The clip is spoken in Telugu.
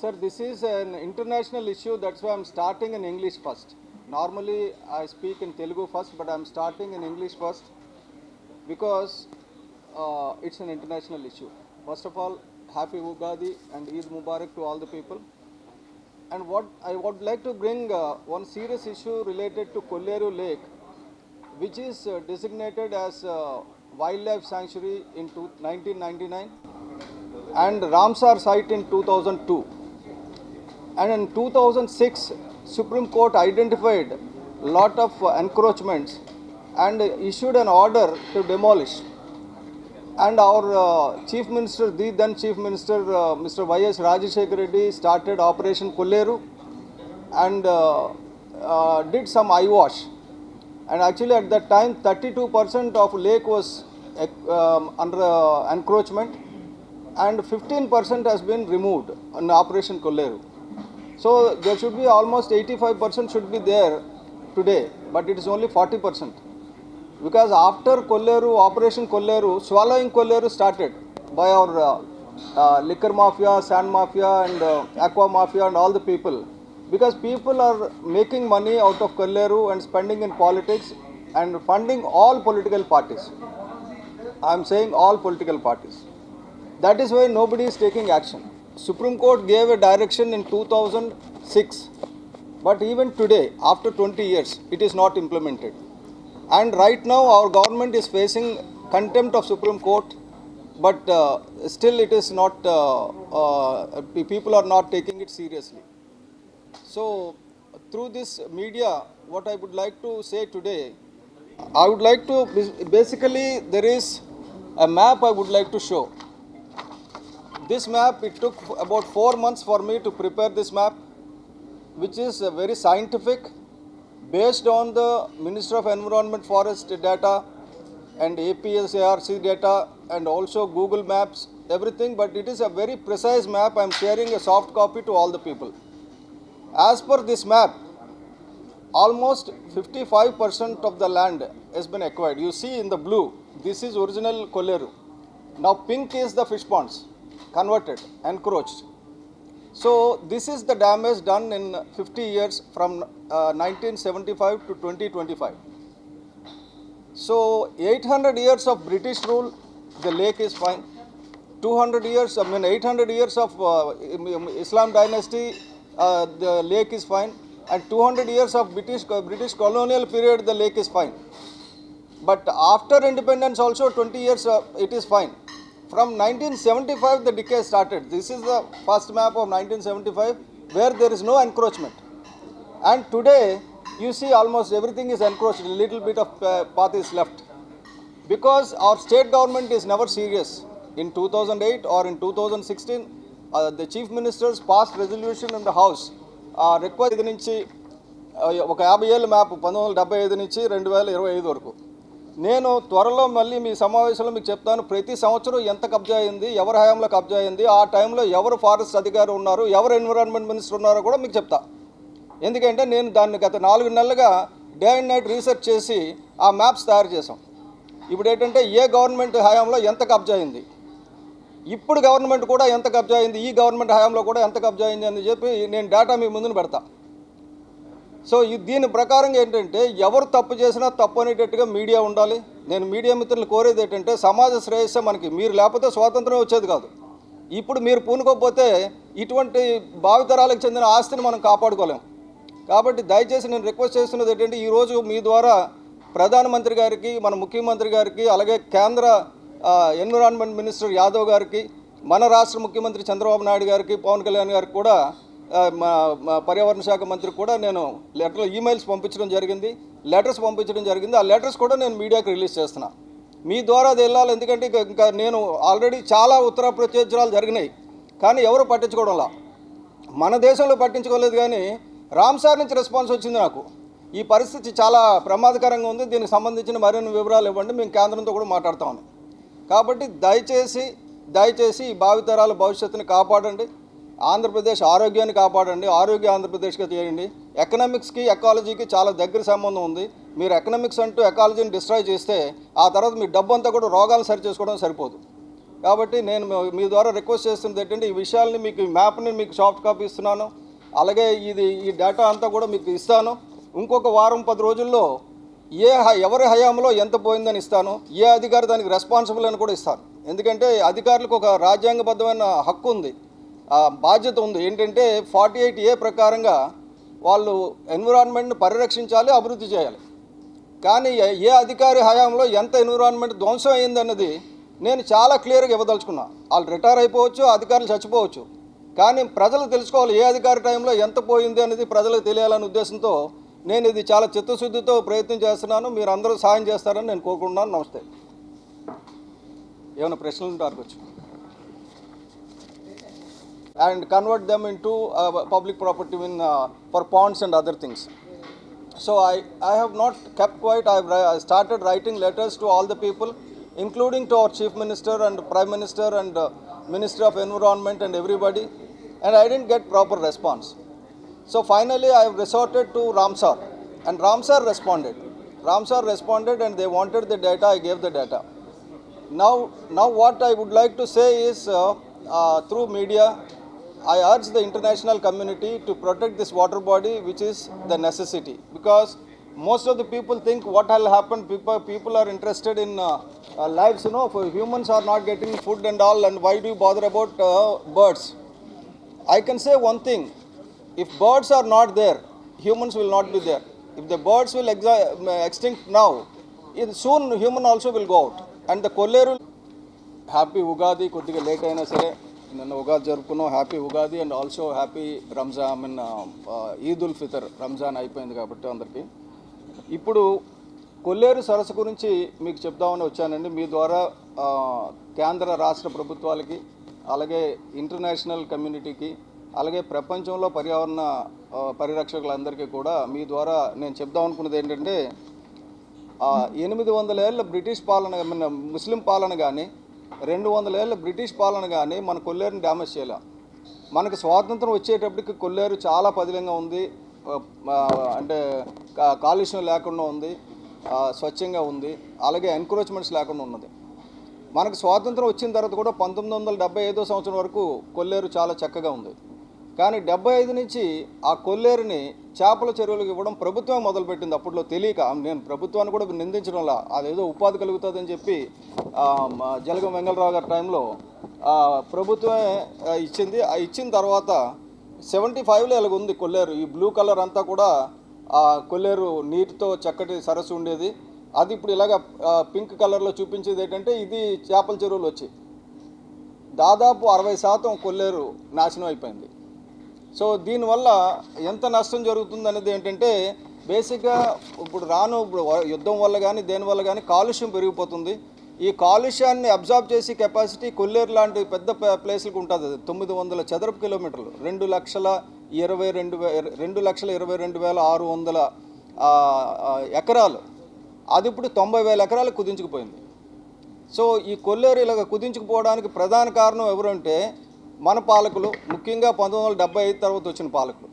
Sir, this is an international issue. That's why I'm starting in English first. Normally, I speak in Telugu first, but I'm starting in English first because it's an international issue. First of all, Happy Ugadi and Eid Mubarak to all the people. And what I would like to bring one serious issue related to Kolleru Lake, which is designated as wildlife sanctuary in 1999 and Ramsar site in 2002. And in 2006, Supreme Court identified a lot of encroachments and issued an order to demolish. And our Chief Minister, the then Chief Minister, Mr. Y.S. Rajashekar Reddy, started Operation Kolleru and did some eyewash. And actually at that time, 32% of lake was under encroachment and 15% has been removed in Operation Kolleru. So there should be almost 85% should be there today, but it is only 40%. Because after Kolleru, Operation Kolleru, swallowing Kolleru started by our liquor mafia, sand mafia and aqua mafia and all the people. Because people are making money out of Kolleru and spending in politics and funding all political parties. I am saying all political parties. That is why nobody is taking action. Supreme Court gave a direction in 2006, but even today, after 20 years, it is not implemented. And right now, our government is facing contempt of Supreme Court, but still it is not, people are not taking it seriously. So, through this media, what I would like to say today, I would like to, basically, there is a map I would like to show. This map, it took about 4 months for me to prepare this map, which is very scientific, based on the Ministry of Environment Forest data and APSARC data and also Google Maps, everything, but it is a very precise map. I am sharing a soft copy to all the people. As per this map, almost 55% of the land has been acquired. You see in the blue, this is original Kolleru. Now pink is the fish ponds, converted, encroached. So this is the damage done in 50 years from 1975 to 2025. So 800 years of British rule, the lake is fine. 800 years of Islam dynasty, the lake is fine. And 200 years of British colonial period, the lake is fine. But after independence also 20 years, it is fine. From 1975, the decay started. This is the first map of 1975, where there is no encroachment. And today, you see almost everything is encroached. A little bit of path is left. Because our state government is never serious. In 2008 or in 2016, the Chief Ministers passed resolution in the House. Request నుంచి ఒక 50 ఏళ్ళ మ్యాప్ 1975 నుంచి 2025 వరకు. నేను త్వరలో మళ్ళీ మీ సమావేశంలో మీకు చెప్తాను. ప్రతి సంవత్సరం ఎంత కబ్జా అయింది, ఎవరి హయాంలో కబ్జా అయింది, ఆ టైంలో ఎవరు ఫారెస్ట్ అధికారులు ఉన్నారు, ఎవరు ఎన్విరాన్మెంట్ మినిస్టర్ ఉన్నారో కూడా మీకు చెప్తా. ఎందుకంటే నేను దాన్ని గత 4 నెలలుగా డే అండ్ నైట్ రీసెర్చ్ చేసి ఆ మ్యాప్స్ తయారు చేసాం. ఇప్పుడు ఏంటంటే ఏ గవర్నమెంట్ హయాంలో ఎంత కబ్జా అయింది, ఇప్పుడు గవర్నమెంట్ కూడా ఎంత కబ్జా అయింది, ఈ గవర్నమెంట్ హయాంలో కూడా ఎంత కబ్జా అయింది అని చెప్పి నేను డేటా మీ ముందున పెడతా. సో దీని ప్రకారంగా ఏంటంటే ఎవరు తప్పు చేసినా తప్పు అనేటట్టుగా మీడియా ఉండాలి. నేను మీడియా మిత్రులు కోరేది ఏంటంటే సమాజ శ్రేయస్సే మనకి. మీరు లేకపోతే స్వాతంత్రం వచ్చేది కాదు. ఇప్పుడు మీరు పూనుకోకపోతే ఇటువంటి భావితరాలకు చెందిన ఆస్తిని మనం కాపాడుకోలేం. కాబట్టి దయచేసి నేను రిక్వెస్ట్ చేస్తున్నది ఏంటంటే ఈరోజు మీ ద్వారా ప్రధానమంత్రి గారికి, మన ముఖ్యమంత్రి గారికి, అలాగే కేంద్ర ఎన్విరాన్మెంట్ మినిస్టర్ యాదవ్ గారికి, మన రాష్ట్ర ముఖ్యమంత్రి చంద్రబాబు నాయుడు గారికి, పవన్ కళ్యాణ్ గారికి కూడా, పర్యావరణ శాఖ మంత్రికి కూడా నేను ఈమెయిల్స్ పంపించడం జరిగింది, లెటర్స్ పంపించడం జరిగింది. ఆ లెటర్స్ కూడా నేను మీడియాకి రిలీజ్ చేస్తున్నా. మీ ద్వారా అది వెళ్ళాలి. ఎందుకంటే ఇంకా నేను ఆల్రెడీ చాలా ఉత్తర ప్రత్యేకాలు జరిగినాయి, కానీ ఎవరు పట్టించుకోవడంలా. మన దేశంలో పట్టించుకోలేదు, కానీ రామ్సార్ నుంచి రెస్పాన్స్ వచ్చింది నాకు. ఈ పరిస్థితి చాలా ప్రమాదకరంగా ఉంది, దీనికి సంబంధించిన మరిన్ని వివరాలు ఇవ్వండి, మేము కేంద్రంతో కూడా మాట్లాడుతామని. కాబట్టి దయచేసి ఈ భావితరాల భవిష్యత్తుని కాపాడండి. ఆంధ్రప్రదేశ్ ఆరోగ్యాన్ని కాపాడండి, ఆరోగ్య ఆంధ్రప్రదేశ్గా చేయండి. ఎకనామిక్స్కి ఎకాలజీకి చాలా దగ్గర సంబంధం ఉంది. మీరు ఎకనామిక్స్ అంటూ ఎకాలజీని డిస్ట్రాయ్ చేస్తే ఆ తర్వాత మీ డబ్బు అంతా కూడా రోగాలు సరి చేసుకోవడం సరిపోదు. కాబట్టి నేను మీ ద్వారా రిక్వెస్ట్ చేస్తున్నది ఏంటంటే ఈ విషయాల్ని మీకు ఈ మ్యాప్ని మీకు సాఫ్ట్ కాపీ ఇస్తున్నాను, అలాగే ఈ డేటా అంతా కూడా మీకు ఇస్తాను. ఇంకొక వారం 10 రోజుల్లో ఎవరి హయాంలో ఎంత పోయిందని ఇస్తాను, ఏ అధికారి దానికి రెస్పాన్సిబుల్ అని కూడా ఇస్తాను. ఎందుకంటే అధికారులకు ఒక రాజ్యాంగబద్ధమైన హక్కు ఉంది, బాధ్యత ఉంది. ఏంటంటే 48A ప్రకారంగా వాళ్ళు ఎన్విరాన్మెంట్ని పరిరక్షించాలి, అభివృద్ధి చేయాలి. కానీ ఏ అధికారి హయాంలో ఎంత ఎన్విరాన్మెంట్ ధ్వంసం అయిందన్నది నేను చాలా క్లియర్గా ఇవ్వదలుచుకున్నా. వాళ్ళు రిటైర్ అయిపోవచ్చు, అధికారులు చచ్చిపోవచ్చు, కానీ ప్రజలు తెలుసుకోవాలి ఏ అధికారి టైంలో ఎంత పోయింది అనేది ప్రజలకు తెలియాలనే ఉద్దేశంతో నేను ఇది చాలా చిత్తశుద్ధితో ప్రయత్నం చేస్తున్నాను. మీరు అందరూ సాయం చేస్తారని నేను కోరుకుంటున్నాను. నమస్తే. ఏమైనా ప్రశ్నలు ఉంటే అడగచ్చు. And convert them into public property for ponds and other things. So I have not kept quiet. I started writing letters to all the people, including to our Chief Minister and Prime Minister and Minister of Environment and everybody, and I didn't get proper response. So finally I have resorted to Ramsar, and Ramsar responded. Ramsar responded and they wanted the data. I gave the data. Now what I would like to say is through media, I urge the international community to protect this water body, which is the necessity, because most of the people think what will happen. People are interested in lives, if humans are not getting food and all, and why do you bother about birds? I can say one thing: if birds are not there, humans will not be there. If the birds will extinct now, soon human also will go out. And the Kolleru, happy Ugadi, కొద్దిగా లేట్ అయినా సరే నిన్న ఉగాది జరుపుకున్నాం. Happy Ugadi and also happy Ramzan, Eid ul Fitr. Ramzan అయిపోయింది కాబట్టి అందరికీ. ఇప్పుడు కొల్లేరు సరస్సు గురించి మీకు చెప్దామని వచ్చానండి. మీ ద్వారా కేంద్ర రాష్ట్ర ప్రభుత్వాలకి, అలాగే ఇంటర్నేషనల్ కమ్యూనిటీకి, అలాగే ప్రపంచంలో పర్యావరణ పరిరక్షకులందరికీ కూడా మీ ద్వారా నేను చెప్దాం అనుకున్నది ఏంటంటే 800 ఏళ్ళ బ్రిటిష్ పాలన, ముస్లిం పాలన కానీ 200 ఏళ్ళ బ్రిటిష్ పాలన కానీ మన కొల్లేరుని డ్యామేజ్ చేయలే. మనకు స్వాతంత్రం వచ్చేటప్పటికి కొల్లేరు చాలా పదిలంగా ఉంది, అంటే కాలుష్యం లేకుండా ఉంది, స్వచ్ఛంగా ఉంది, అలాగే ఎన్క్రోచ్మెంట్స్ లేకుండా ఉన్నది. మనకు స్వాతంత్రం వచ్చిన తర్వాత కూడా 1975 సంవత్సరం వరకు కొల్లేరు చాలా చక్కగా ఉంది. కానీ 75 నుంచి ఆ కొల్లేరుని చేపల చెరువులకు ఇవ్వడం ప్రభుత్వం మొదలుపెట్టింది. అప్పట్లో తెలియక, నేను ప్రభుత్వాన్ని కూడా నిందించడంలా, అదేదో ఉపాధి కలుగుతుందని చెప్పి జలగం వెంగళరావు గారి టైంలో ప్రభుత్వమే ఇచ్చింది. ఇచ్చిన తర్వాత 75లో ఇలాగ ఉంది కొల్లేరు. ఈ బ్లూ కలర్ అంతా కూడా కొల్లేరు నీటితో చక్కటి సరస్సు ఉండేది. అది ఇప్పుడు ఇలాగ పింక్ కలర్లో చూపించేది ఏంటంటే ఇది చేపల చెరువులు వచ్చి దాదాపు 60% కొల్లేరు నాశనం అయిపోయింది. సో దీనివల్ల ఎంత నష్టం జరుగుతుంది అనేది ఏంటంటే బేసిక్గా ఇప్పుడు యుద్ధం వల్ల కానీ దేనివల్ల కానీ కాలుష్యం పెరిగిపోతుంది. ఈ కాలుష్యాన్ని అబ్జార్బ్ చేసే కెపాసిటీ కొల్లేరు లాంటి పెద్ద ప్లేస్లకు ఉంటుంది. 900 చదరపు కిలోమీటర్లు, 2,22,600 ఎకరాలు. అది ఇప్పుడు 90,000 ఎకరాలకు కుదించుకుపోయింది. సో ఈ కొల్లేరు ఇలాగ కుదించుకుపోవడానికి ప్రధాన కారణం ఎవరంటే మన పాలకులు, ముఖ్యంగా 1975 తర్వాత వచ్చిన పాలకులు.